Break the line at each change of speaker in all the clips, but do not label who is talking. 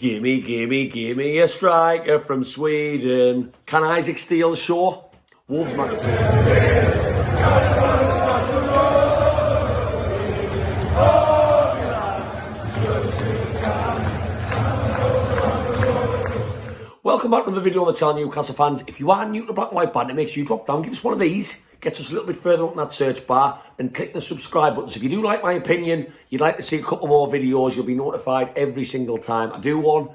Gimme a striker from Sweden. Can Isak steal the show? Wolves match. Welcome back to the video on the channel, Newcastle fans. If you are new to Black and White Banter, make sure you drop down, give us one of these, gets us a little bit further up in that search bar, and click the subscribe button. So if you do like my opinion, you'd like to see a couple more videos, you'll be notified every single time I do one.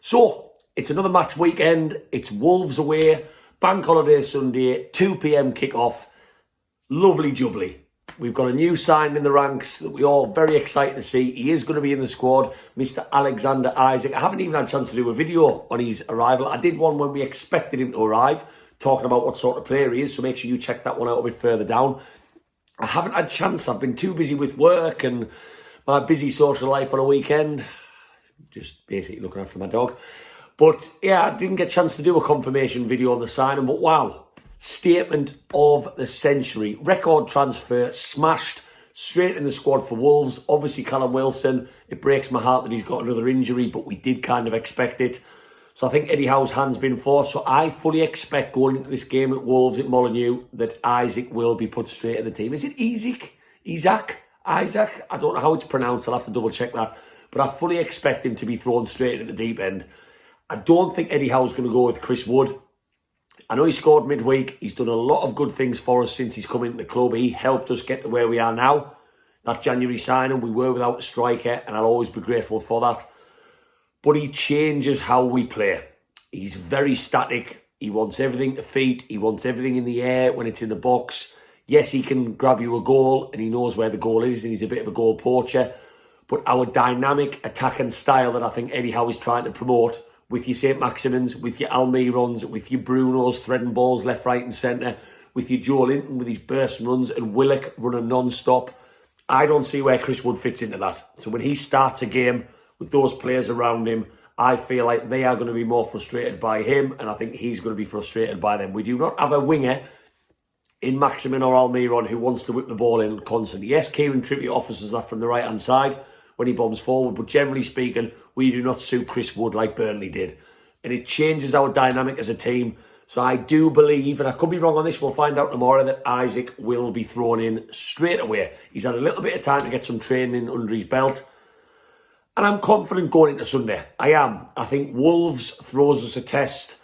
So, it's another match weekend, it's Wolves away, Bank Holiday Sunday, 2 PM kick-off, lovely jubbly. We've got a new sign in the ranks that we're all very excited to see. He is going to be in the squad, Mr. Alexander Isak. I haven't even had a chance to do a video on his arrival. I did one when we expected him to arrive, talking about what sort of player he is, so make sure you check that one out a bit further down. I haven't had a chance. I've been too busy with work and my busy social life on a weekend. Just basically looking after my dog. But yeah, I didn't get a chance to do a confirmation video on the signing, but wow. Statement of the century. Record transfer, smashed, straight in the squad for Wolves. Obviously, Callum Wilson, it breaks my heart that he's got another injury, but we did kind of expect it. So I think Eddie Howe's hand's been forced. So I fully expect going into this game at Wolves at Molineux that Isak will be put straight in the team. Is it Isak? I don't know how it's pronounced. I'll have to double check that. But I fully expect him to be thrown straight into the deep end. I don't think Eddie Howe's going to go with Chris Wood. I know he scored midweek. He's done a lot of good things for us since he's come into the club. He helped us get to where we are now. That January signing, we were without a striker, and I'll always be grateful for that. But he changes how we play. He's very static. He wants everything to feet. He wants everything in the air when it's in the box. Yes, he can grab you a goal, and he knows where the goal is, and he's a bit of a goal poacher. But our dynamic attacking style that I think Eddie Howe is trying to promote, with your St. Maximins, with your Almirons, with your Brunos threading balls left, right and centre, with your Joe Linton with his burst runs and Willock running non-stop. I don't see where Chris Wood fits into that. So when he starts a game with those players around him, I feel like they are going to be more frustrated by him, and I think he's going to be frustrated by them. We do not have a winger in Maximin or Almiron who wants to whip the ball in constantly. Yes, Kieran Trippier offers us that from the right-hand side when he bombs forward, but generally speaking, we do not suit Chris Wood like Burnley did. And it changes our dynamic as a team. So I do believe, and I could be wrong on this, we'll find out tomorrow, that Isak will be thrown in straight away. He's had a little bit of time to get some training under his belt. And I'm confident going into Sunday. I am. I think Wolves throws us a test.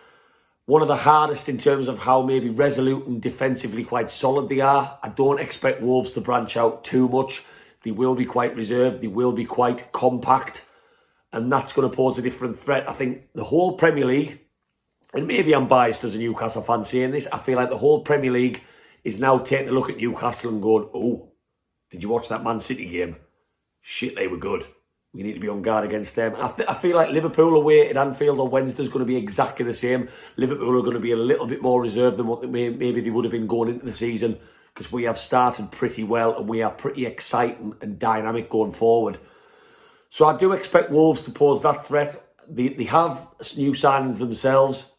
One of the hardest in terms of how maybe resolute and defensively quite solid they are. I don't expect Wolves to branch out too much. They will be quite reserved. They will be quite compact. And that's going to pose a different threat. I think the whole Premier League, and maybe I'm biased as a Newcastle fan saying this, I feel like the whole Premier League is now taking a look at Newcastle and going, oh, did you watch that Man City game? Shit, they were good. We need to be on guard against them. I feel like Liverpool away at Anfield on Wednesday is going to be exactly the same. Liverpool are going to be a little bit more reserved than what maybe they would have been going into the season, because we have started pretty well and we are pretty exciting and dynamic going forward. So I do expect Wolves to pose that threat. They have new signings themselves.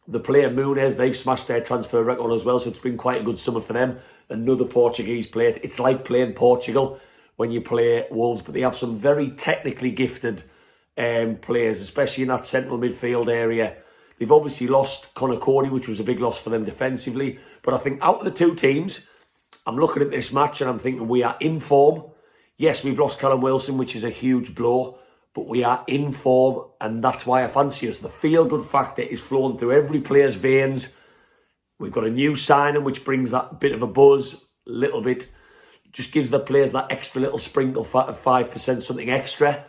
The player Molineux, they've smashed their transfer record as well, so it's been quite a good summer for them. Another Portuguese player. It's like playing Portugal when you play Wolves, but they have some very technically gifted players, especially in that central midfield area. They've obviously lost Conor Cody, which was a big loss for them defensively. But I think out of the two teams, I'm looking at this match and I'm thinking we are in form. Yes, we've lost Callum Wilson, which is a huge blow, but we are in form, and that's why I fancy us. The feel-good factor is flowing through every player's veins. We've got a new signing, which brings that bit of a buzz, a little bit, just gives the players that extra little sprinkle of 5%, something extra.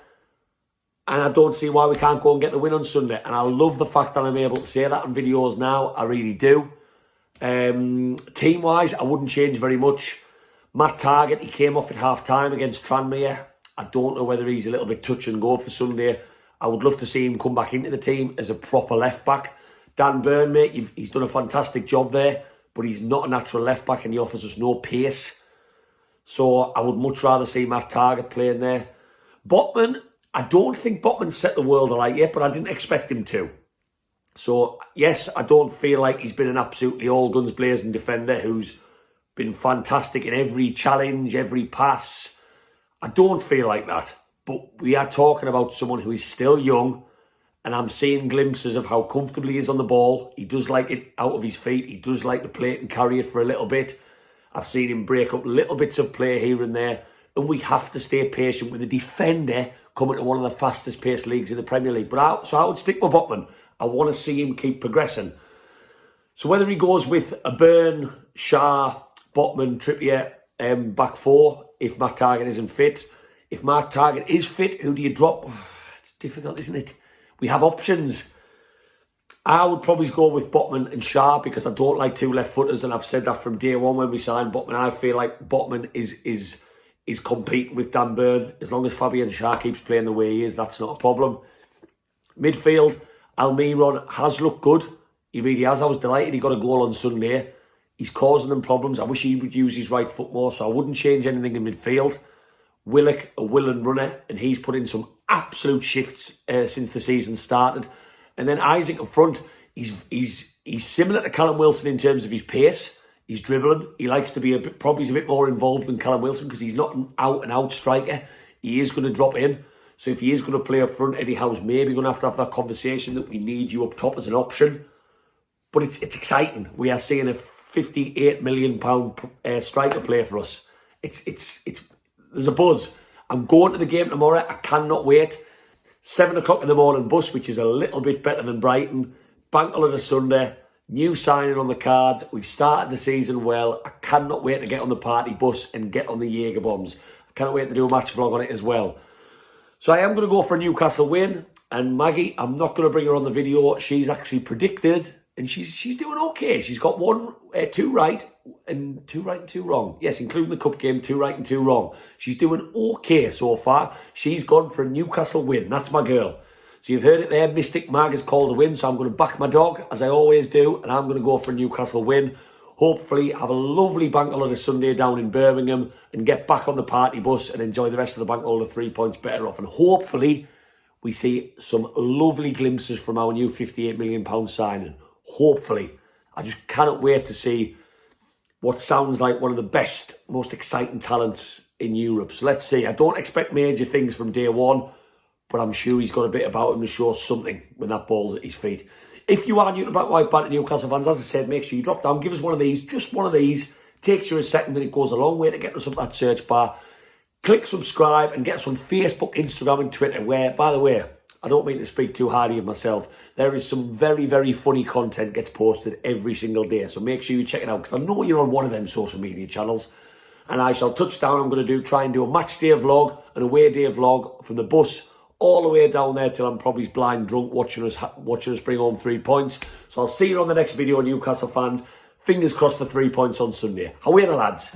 And I don't see why we can't go and get the win on Sunday. And I love the fact that I'm able to say that in videos now. I really do. Team-wise, I wouldn't change very much. Matt Targett, he came off at half-time against Tranmere. I don't know whether he's a little bit touch and go for Sunday. I would love to see him come back into the team as a proper left-back. Dan Burn, mate, he's done a fantastic job there, but he's not a natural left-back and he offers us no pace. So I would much rather see Matt Targett playing there. Botman, I don't think Botman set the world alight yet, but I didn't expect him to. So, yes, I don't feel like he's been an absolutely all-guns-blazing defender who's been fantastic in every challenge, every pass. I don't feel like that. But we are talking about someone who is still young, And I'm seeing glimpses of how comfortable he is on the ball. He does like it out of his feet. He does like to play it and carry it for a little bit. I've seen him break up little bits of play here and there. And we have to stay patient with a defender coming to one of the fastest paced leagues in the Premier League. So I would stick with Botman. I want to see him keep progressing. So whether he goes with a Burn, Shah, Botman, Trippier, back four, if Matt Targett isn't fit. If Matt Targett is fit, who do you drop? It's difficult, isn't it? We have options. I would probably go with Botman and Shah because I don't like two left footers, and I've said that from day one when we signed Botman. I feel like Botman is competing with Dan Burn. As long as Fabian Shah keeps playing the way he is, that's not a problem. Midfield, Almiron has looked good. He really has. I was delighted he got a goal on Sunday. He's causing them problems. I wish he would use his right foot more, so I wouldn't change anything in midfield. Willock, a willing runner, and he's put in some absolute shifts since the season started. And then Isak up front, he's similar to Callum Wilson in terms of his pace. He's dribbling. He likes to be probably a bit more involved than Callum Wilson because he's not an out-and-out striker. He is going to drop in. So if he is going to play up front, Eddie Howe's maybe going to have that conversation that we need you up top as an option. But it's exciting. We are seeing a £58 million striker play for us. There's a buzz. I'm going to the game tomorrow. I cannot wait. 7 o'clock in the morning bus, which is a little bit better than Brighton. Bank holiday Sunday. New signing on the cards. We've started the season well. I cannot wait to get on the party bus and get on the Jaeger bombs. I cannot wait to do a match vlog on it as well. So I am going to go for a Newcastle win. And Maggie, I'm not going to bring her on the video. She's actually predicted, and she's doing okay. She's got two right and two wrong. Yes, including the cup game, 2 right and 2 wrong. She's doing okay so far. She's gone for a Newcastle win. That's my girl. So you've heard it there. Mystic Mag has called a win, so I'm going to back my dog, as I always do, and I'm going to go for a Newcastle win. Hopefully have a lovely bank holiday Sunday down in Birmingham and get back on the party bus and enjoy the rest of the bank holiday 3 points better off. And hopefully we see some lovely glimpses from our new £58 million signing. Hopefully. I just cannot wait to see what sounds like one of the best, most exciting talents in Europe. So let's see. I don't expect major things from day one, but I'm sure he's got a bit about him to show something when that ball's at his feet. If you are new to Black White Banter Newcastle fans, as I said, make sure you drop down, give us one of these, just one of these. Takes you a second and it goes a long way to get us up that search bar. Click subscribe and get us on Facebook, Instagram and Twitter, where, by the way, I don't mean to speak too highly of myself. There is some very, very funny content gets posted every single day. So make sure you check it out because I know you're on one of them social media channels. And I shall touch down. I'm going to try and do a match day vlog, an away day vlog from the bus all the way down there till I'm probably blind drunk watching us bring home 3 points. So I'll see you on the next video, Newcastle fans. Fingers crossed for 3 points on Sunday. How are the lads?